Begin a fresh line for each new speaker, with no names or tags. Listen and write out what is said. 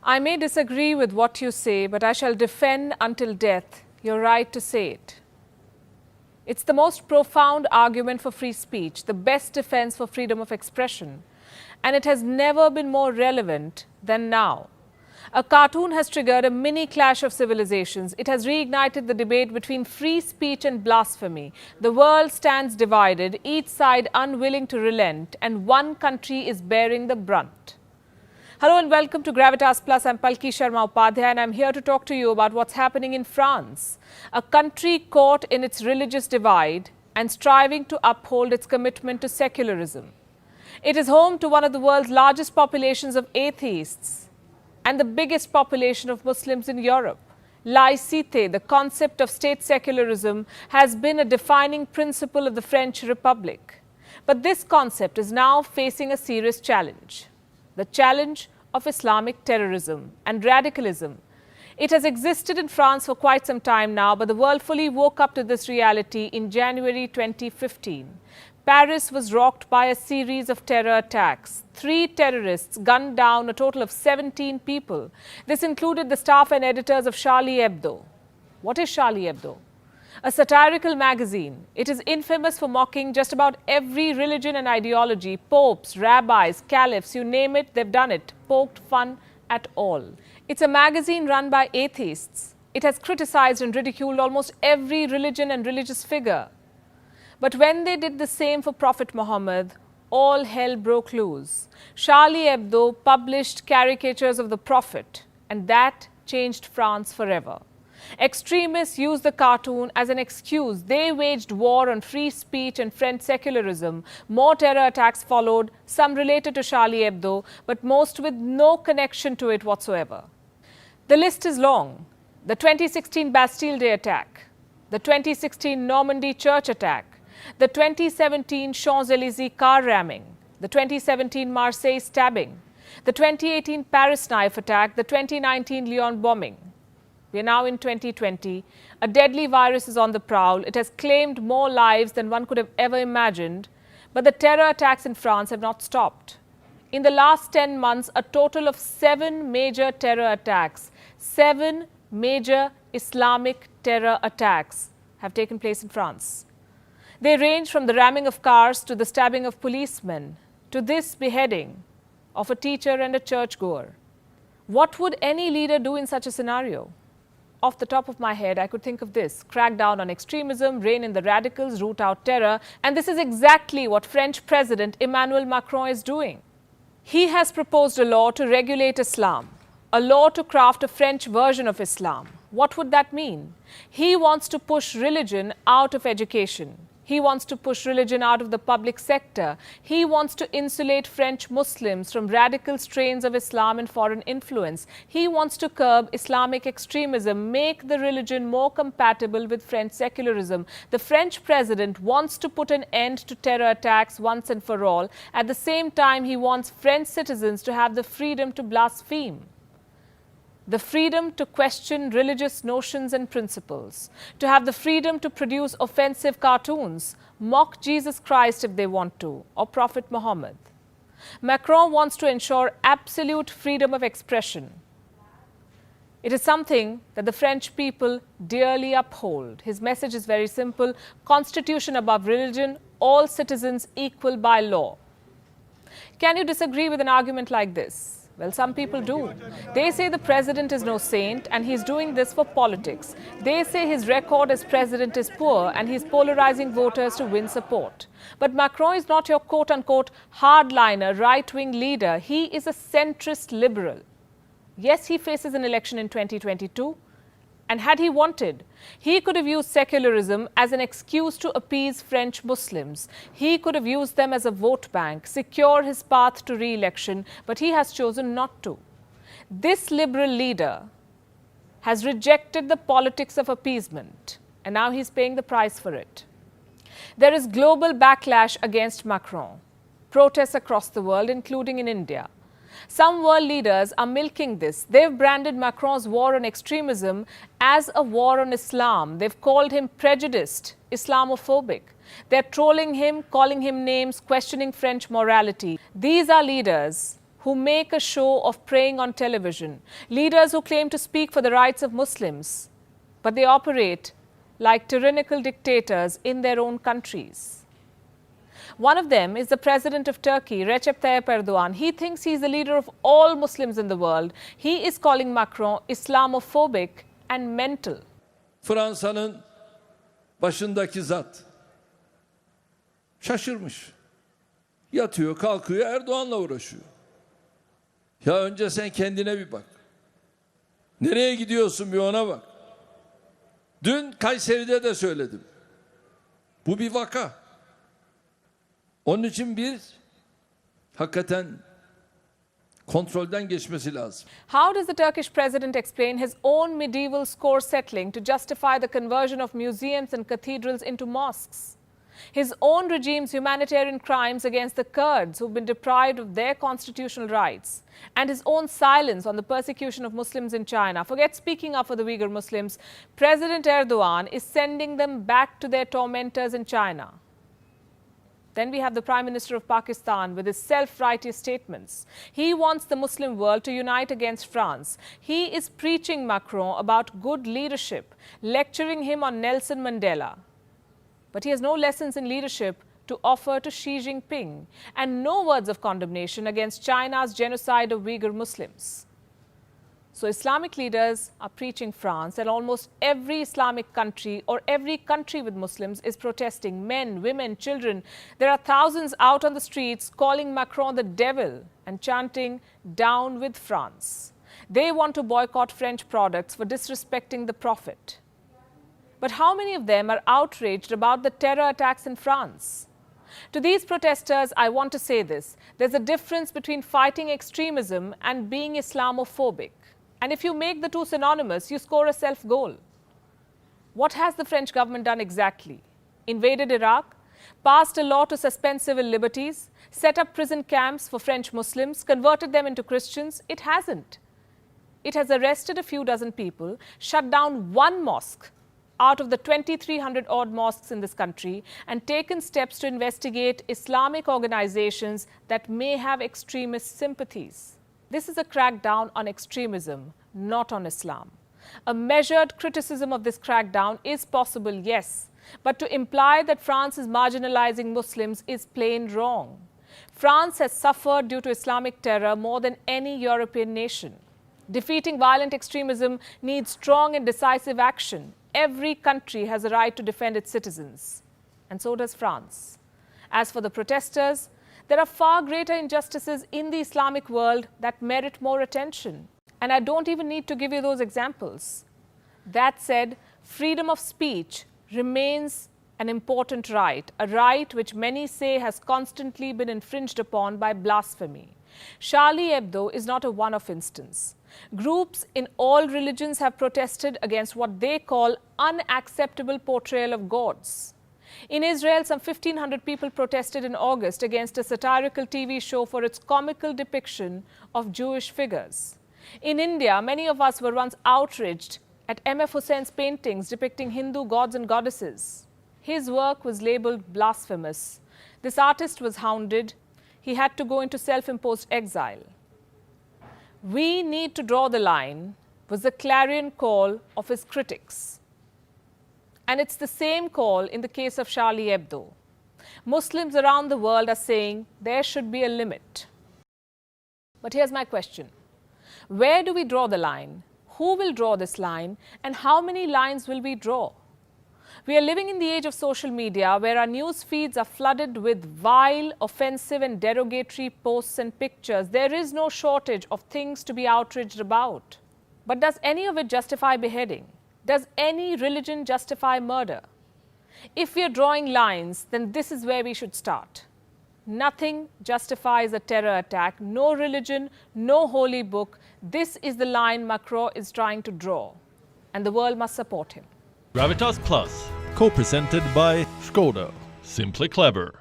I may disagree with what you say, but I shall defend until death your right to say it. It's the most profound argument for free speech, the best defense for freedom of expression, and it has never been more relevant than now. A cartoon has triggered a mini clash of civilizations. It has reignited the debate between free speech and blasphemy. The world stands divided, each side unwilling to relent, and one country is bearing the brunt. Hello and welcome to Gravitas Plus. I'm Palki Sharma Upadhyay and I'm here to talk to you about what's happening in France, a country caught in its religious divide and striving to uphold its commitment to secularism. It is home to one of the world's largest populations of atheists and the biggest population of Muslims in Europe. Laïcité, the concept of state secularism, has been a defining principle of the French Republic. But this concept is now facing a serious challenge. The challenge of Islamic terrorism and radicalism. It has existed in France for quite some time now, but the world fully woke up to this reality in January 2015. Paris was rocked by a series of terror attacks. 3 terrorists gunned down a total of 17 people. This included the staff and editors of Charlie Hebdo. What is Charlie Hebdo? A satirical magazine. It is infamous for mocking just about every religion and ideology. Popes, rabbis, caliphs, you name it, they've done it. Poked fun at all. It's a magazine run by atheists. It has criticized and ridiculed almost every religion and religious figure. But when they did the same for Prophet Muhammad, all hell broke loose. Charlie Hebdo published caricatures of the Prophet, and that changed France forever. Extremists used the cartoon as an excuse. They waged war on free speech and French secularism. More terror attacks followed, some related to Charlie Hebdo, but most with no connection to it whatsoever. The list is long. The 2016 Bastille Day attack, the 2016 Normandy church attack, the 2017 Champs-Élysées car ramming, the 2017 Marseille stabbing, the 2018 Paris knife attack, the 2019 Lyon bombing. We are now in 2020. A deadly virus is on the prowl. It has claimed more lives than one could have ever imagined. But the terror attacks in France have not stopped. In the last 10 months, a total of 7 major terror attacks, 7 major Islamic terror attacks have taken place in France. They range from the ramming of cars to the stabbing of policemen to this beheading of a teacher and a churchgoer. What would any leader do in such a scenario? Off the top of my head, I could think of this: crack down on extremism, rein in the radicals, root out terror. And this is exactly what French President Emmanuel Macron is doing. He has proposed a law to regulate Islam, a law to craft a French version of Islam. What would that mean? He wants to push religion out of education. He wants to push religion out of the public sector. He wants to insulate French Muslims from radical strains of Islam and foreign influence. He wants to curb Islamic extremism, make the religion more compatible with French secularism. The French president wants to put an end to terror attacks once and for all. At the same time, he wants French citizens to have the freedom to blaspheme, the freedom to question religious notions and principles, to have the freedom to produce offensive cartoons, mock Jesus Christ if they want to, or Prophet Muhammad. Macron wants to ensure absolute freedom of expression. It is something that the French people dearly uphold. His message is very simple: constitution above religion, all citizens equal by law. Can you disagree with an argument like this? Well, some people do. They say the president is no saint and he's doing this for politics. They say his record as president is poor and he's polarizing voters to win support. But Macron is not your quote-unquote hardliner, right-wing leader. He is a centrist liberal. Yes, he faces an election in 2022. And had he wanted, he could have used secularism as an excuse to appease French Muslims. He could have used them as a vote bank, secure his path to re-election, but he has chosen not to. This liberal leader has rejected the politics of appeasement, and now he's paying the price for it. There is global backlash against Macron, protests across the world, including in India. Some world leaders are milking this. They've branded Macron's war on extremism as a war on Islam. They've called him prejudiced, Islamophobic. They're trolling him, calling him names, questioning French morality. These are leaders who make a show of praying on television, leaders who claim to speak for the rights of Muslims, but they operate like tyrannical dictators in their own countries. One of them is the president of Turkey, Recep Tayyip Erdogan. He thinks he's the leader of all Muslims in the world. He is calling Macron Islamophobic and mental.
Fransa'nın başındaki zat şaşırmış. Yatıyor, kalkıyor, Erdoğan'la uğraşıyor. Ya önce sen kendine bir bak. Nereye gidiyorsun bir ona bak. Dün Kayseri'de de söyledim. Bu bir vaka. Onun için bir hakikaten kontrolden geçmesi lazım.
How does the Turkish president explain his own medieval score settling to justify the conversion of museums and cathedrals into mosques? His own regime's humanitarian crimes against the Kurds who've been deprived of their constitutional rights, and his own silence on the persecution of Muslims in China. Forget speaking up for the Uyghur Muslims. President Erdogan is sending them back to their tormentors in China. Then we have the Prime Minister of Pakistan with his self-righteous statements. He wants the Muslim world to unite against France. He is preaching Macron about good leadership, lecturing him on Nelson Mandela. But he has no lessons in leadership to offer to Xi Jinping, and no words of condemnation against China's genocide of Uyghur Muslims. So Islamic leaders are preaching France, and almost every Islamic country or every country with Muslims is protesting. Men, women, children. There are thousands out on the streets calling Macron the devil and chanting, "Down with France." They want to boycott French products for disrespecting the Prophet. But how many of them are outraged about the terror attacks in France? To these protesters, I want to say this. There's a difference between fighting extremism and being Islamophobic. And if you make the two synonymous, you score a self-goal. What has the French government done exactly? Invaded Iraq? Passed a law to suspend civil liberties? Set up prison camps for French Muslims? Converted them into Christians? It hasn't. It has arrested a few dozen people, shut down one mosque out of the 2,300 odd mosques in this country, and taken steps to investigate Islamic organizations that may have extremist sympathies. This is a crackdown on extremism, not on Islam. A measured criticism of this crackdown is possible, yes, but to imply that France is marginalizing Muslims is plain wrong. France has suffered due to Islamic terror more than any European nation. Defeating violent extremism needs strong and decisive action. Every country has a right to defend its citizens, and so does France. As for the protesters, there are far greater injustices in the Islamic world that merit more attention. And I don't even need to give you those examples. That said, freedom of speech remains an important right, a right which many say has constantly been infringed upon by blasphemy. Charlie Hebdo is not a one-off instance. Groups in all religions have protested against what they call unacceptable portrayal of gods. In Israel, some 1,500 people protested in August against a satirical TV show for its comical depiction of Jewish figures. In India, many of us were once outraged at M.F. Hussein's paintings depicting Hindu gods and goddesses. His work was labeled blasphemous. This artist was hounded. He had to go into self-imposed exile. "We need to draw the line" was the clarion call of his critics. And it's the same call in the case of Charlie Hebdo. Muslims around the world are saying there should be a limit. But here's my question. Where do we draw the line? Who will draw this line? And how many lines will we draw? We are living in the age of social media, where our news feeds are flooded with vile, offensive and derogatory posts and pictures. There is no shortage of things to be outraged about. But does any of it justify beheading? Does any religion justify murder? If we are drawing lines, then this is where we should start. Nothing justifies a terror attack. No religion, no holy book. This is the line Macron is trying to draw, and the world must support him.
Gravitas Plus, co-presented by Skoda. Simply clever.